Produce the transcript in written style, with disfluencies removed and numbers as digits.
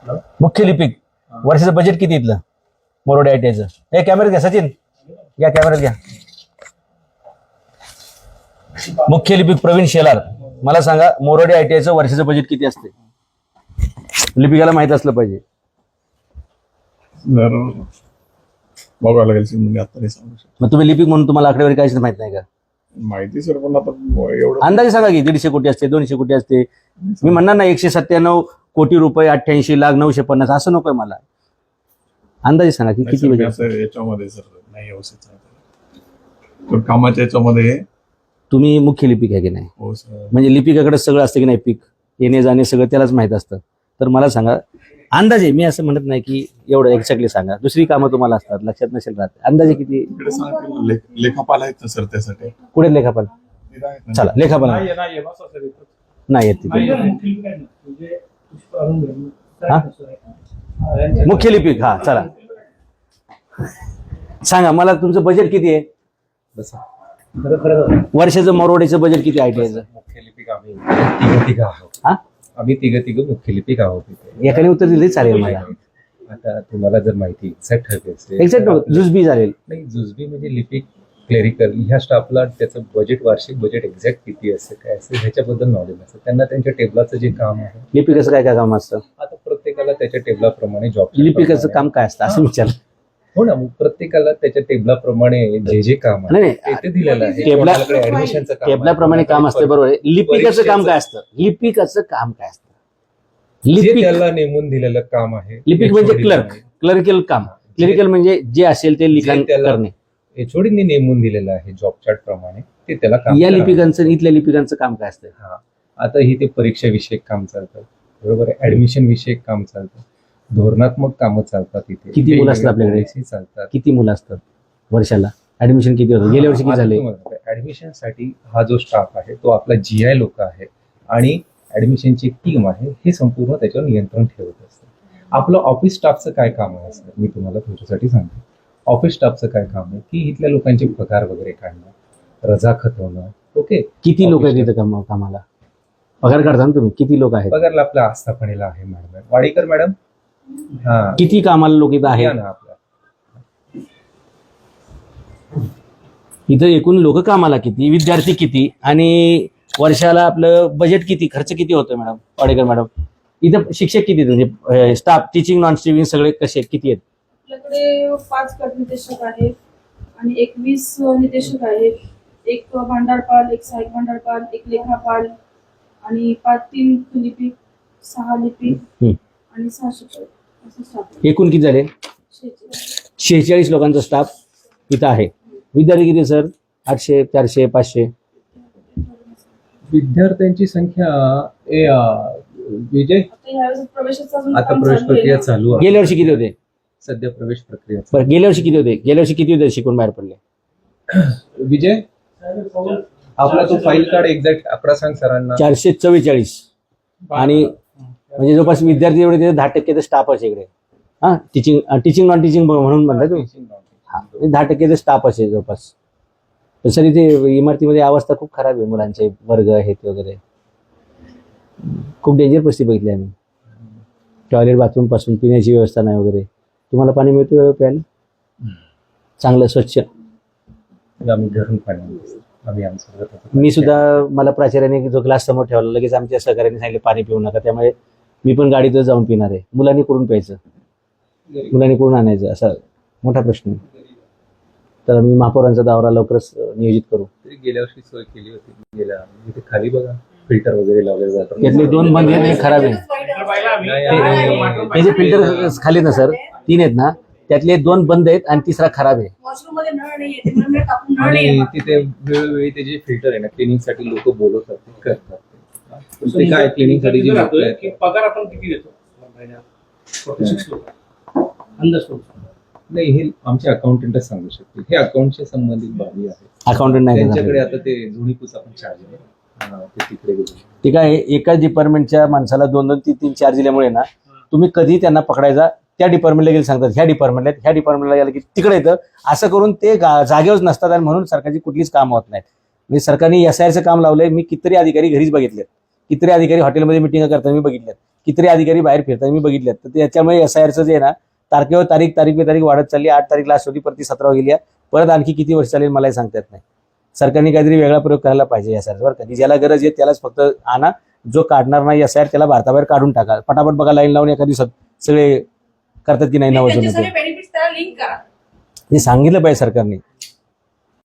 मुख्य लिपिक वर्षाचं बजेट किती इथलं मोरोडे ITI चं? हे कॅमेऱ्यात घ्या सचिन, या कॅमेऱ्यात घ्या. मुख्य लिपिक प्रवीण शेलार, मला सांगा मोरोडे ITI चं वर्षाचं बजेट किती असते? लिपिकाला माहित असलं पाहिजे. बघायला लागेल म्हणजे आता नाही सांगू शकतो. मग तुम्ही लिपिक म्हणून तुम्हाला आकडेवारी काहीच माहित नाही का? माहिती सर, पण आता एवढं अंदाजे सांगा की 150 कोटी असते, 200 कोटी असते. मी म्हणणार ना 197 कोटी रुपये, 88 लाख 950, असं नकोय मला. अंदाजे सांगा की नाही किती सर, मी बजेट. असं याच्यामध्ये सर नाही व्यवस्थित सांगता. पण कामाच्या याच्यामध्ये तुम्ही मुख्य लिपिक आहे की नाही? हो सर. म्हणजे लिपिकाकडे सगळं असतं की नाही, पीक येणे जाणे सगळं त्यालाच माहित असतं. तर मला सांगा अंदाजे, मी असं म्हणत नाही की एवढं एक्झॅक्टली सांगा, दुसरी कामं तुम्हाला असतात लक्षात नसेल राहत, अंदाजे किती? इकडे सांगतील ना, लेखापाल आहेत ना सर त्यासाठी. कुठे लेखापाल? तिथं आहेत ना. चला लेखापाल नाही येत तिथे. हा? मुख्य लिपिक, हा चला सांगा मला तुमचं बजेट किती आहे वर्षाचं? मोरोडेचं बजेट किती ITI चं? मुख्य लिपिक आम्ही तिघ आहोत. हा? आम्ही तिघ मुख्य लिपिक आहोत इथे. एकाने उत्तर दिले चालेल मला. आता तुम्हाला जर माहिती एक्झॅक्ट हवी असेल, एक्झॅक्ट जुजबी चालेल. नाही जुजबी म्हणजे लिपिक, क्लेरिकल ह्या स्टाफला त्याचं बजेट, वार्षिक बजेट एक्झॅक्ट किती असतं, काय असतं ह्याच्याबद्दल नॉलेज असतं. त्यांना त्यांच्या टेबलाचं जे काम आहे, लिपिकाचं काय काय काम असतं? आता प्रत्येकाला त्याच्या टेबलाप्रमाणे जॉब. लिपिकाचं काम काय असतं असं विचार. हो ना, मग प्रत्येकाला त्याच्या टेबलाप्रमाणे जे काम आहे नाही, ते दिलेलं आहे. टेबला- कोणाकडे ऍडमिशनचं काम आहे, टेबलाप्रमाणे काम असते, बरोबर आहे. लिपिकाचं काम काय असतं? लिपिकाचं काम काय असतं? जे लिपिक, त्याला नेमून दिलेलं काम आहे. लिपिक म्हणजे क्लर्क, क्लरिकल काम. क्लरिकल म्हणजे जे असेल ते लिखाण करणे. HOD नेमून दिलेलं आहे जॉब चार्ट प्रमाणे, ते त्याला काम या करावं. लिपिकांचं, इथल्या लिपिकांचं काम काय असतं? हा, आता ही ते परीक्षा विषयक काम चालतं, बरोबर आहे. ऍडमिशन विषयक काम चालतं, धोरणात्मक कामं चालतात इथे. किती मुलं असतात आपल्याकडे? policy चालतात. किती मुलं असतात वर्षाला? ऍडमिशन किती होतं? गेल्या वर्षी किती झाले? ऍडमिशन साठी हा जो स्टाफ आहे तो आपला GI लोक आहे आणि ऍडमिशनची टीम आहे, हे संपूर्ण त्याच्यावर नियंत्रण ठेवत असतं. आपलं ऑफिस स्टाफचं काय काम आहे सर, मी तुम्हाला तुमच्यासाठी सांगतो. ऑफिस स्टाफचं काय काम आहे की इथल्या लोकांचे पगार वगैरे काढणं, रजा खतवणं. ओके, किती लोक आहेत तिथं कामाला? पगार काढता ना तुम्ही? किती लोक आहेत? पगारला आपल्या आस्थापनेला आहे मॅडम वाडीकर मॅडम. हा, किती कामाला लोक इथं या आहेत? ना आपल्या. इथं एकूण लोक कामाला किती, विद्यार्थी किती, आणि वर्षाला आपलं बजेट किती, खर्च किती होतो मॅडम वाडेकर मॅडम? इथं शिक्षक किती, म्हणजे स्टाफ, टीचिंग नॉन टीचिंग सगळे कसे किती आहेत? आपल्याकडे 5 गट निदेशक आहेत आणि 21 निदेशक आहेत. एक भांडारपाल, एक सहाय्यक भांडारपाल, एक लेखापाल आणि 3 लिपिक, 6 लिपिक आणि 6 शिक्षक, असं स्टाफ आहे. एकूण किती झाले? 46 लोकांचा स्टाफ इथं आहे. विद्यार्थी किती सर? 800, 400, 500? विद्यार्थ्यांची संख्या विजय, आता ह्यावेळेस प्रवेशाचं अजून आता काम प्रवेश चालू आहे. प्रक्रिया चालू आहे. गेल्या वर्षी किती होते? सध्या प्रवेश प्रक्रिया. बरं, गेल्या वर्षी किती होते? गेल्या वर्षी किती होते शिकून बाहेर पडले? विजय, आपला तो फाईल कार्ड एक्झॅक्ट आकडा सांग सरांना. 444. आणि म्हणजे जवळपास विद्यार्थी एवढे तिथे 10% स्टाफ असे इकडे. हा, टीचिंग नॉन टीचिंग म्हणून म्हणताय तुम्ही? हा, 10% स्टाफ असेल जवळपास. तर सर इथे इमारतीमध्ये अवस्था खूप खराब आहे, मुलांचे वर्ग आहेत वगैरे, खूप डेंजर परिस्थिती बघितली आम्ही. टॉयलेट बाथरूम पासून पिण्याची व्यवस्था नाही वगैरे. तुम्हाला पाणी मिळतं वेळ प्यायला? चांगलं स्वच्छ? आम्ही घरून पाणी आणतो. आम्ही आमचं मी सुद्धा, मला प्राचार्याने जो ग्लास समोर ठेवला, लगेच आमच्या सहकार्याने सांगितले पाणी पिऊ नका, त्यामुळे मी पण गाडीतच जाऊन पिणार आहे. मुलांनी कुठून प्यायचं, मुलांनी कुठून आणायचं, असा मोठा प्रश्न आहे. तर मी महापौरांचा दौरा लवकरच नियोजित करू. गेल्या वर्षी सोय केली होती. गेल्या इथे खाली बघा फिल्टर वगैरे लावले जातात. त्यातले 2 बंद आहेत, एक खराब आहे. हे जे फिल्टर खाली ना सर, 3 आहेत ना, त्यातले 2 बंद आहेत आणि 3रा खराब आहे. वॉशरूम मध्ये नळ नाहीये, त्यामुळे मी टाकून नळ आणि नाहीये. तिथे वेळोवेळी ते जे फिल्टर आहे ना, क्लिनिंग साठी लोक बोलवतात, ते करतात. पण ते काय क्लिनिंग साठी जे लोकं आहेत, की पगार आपण किती देतो महिन्याला? 46 लोक अंदाज करू. नाही, हे आमचे अकाउंटंटच सांगू शकतील. हे अकाउंटच्या संबंधित बाबी आहेत. अकाउंटंट नाही त्यांच्याकडे करणार. आता ते जुनीपूस आपण चार्ज आहे, ते तिकडे गेले. ते काय आहे, एकाच डिपार्टमेंटच्या माणसाला 2-2, 3-3 चार्ज दिल्यामुळे ना, तुम्ही कधी त्यांना पकडायचा, त्या डिपार्टमेंटला गेले सांगतात ह्या डिपार्टमेंटला गेलं की तिकडे येतं, असं करून ते जागेवर नसतात आणि म्हणून सरकारची कुठलीच काम होत नाहीत. म्हणजे सरकारने SIRचं काम लावलंय. मी कितीतरी अधिकारी घरीच बघितलेत, कितीतरी अधिकारी हॉटेलमध्ये मिटिंग करताना मी बघितल्यात. कितीतरी अधिकारी बाहेर फिरतात मी बघितले. तर त्याच्यामुळे SIRचं जे आहे ना तारखेवर तारीख वाढत चालली. 8 तारीख लास्ट होती, परत ती 17 गेली आहे. परत आणखी किती वर्ष चालेल मलाही सांगता येत नाही. सरकारने काहीतरी वेगळा प्रयोग करायला पाहिजे SIR बरं का. ज्याला गरज आहे त्यालाच फक्त आणा, जो काढणार नाही SIR त्याला भारताबाहेर काढून टाका. पटापट बघा लाईन लावून एका दिवसात सगळे करतात की नाही नाव त्याचे सगळे बेनिफिट्स त्याला लिंक करा. हे सांगितलं पाहिजे सरकारने.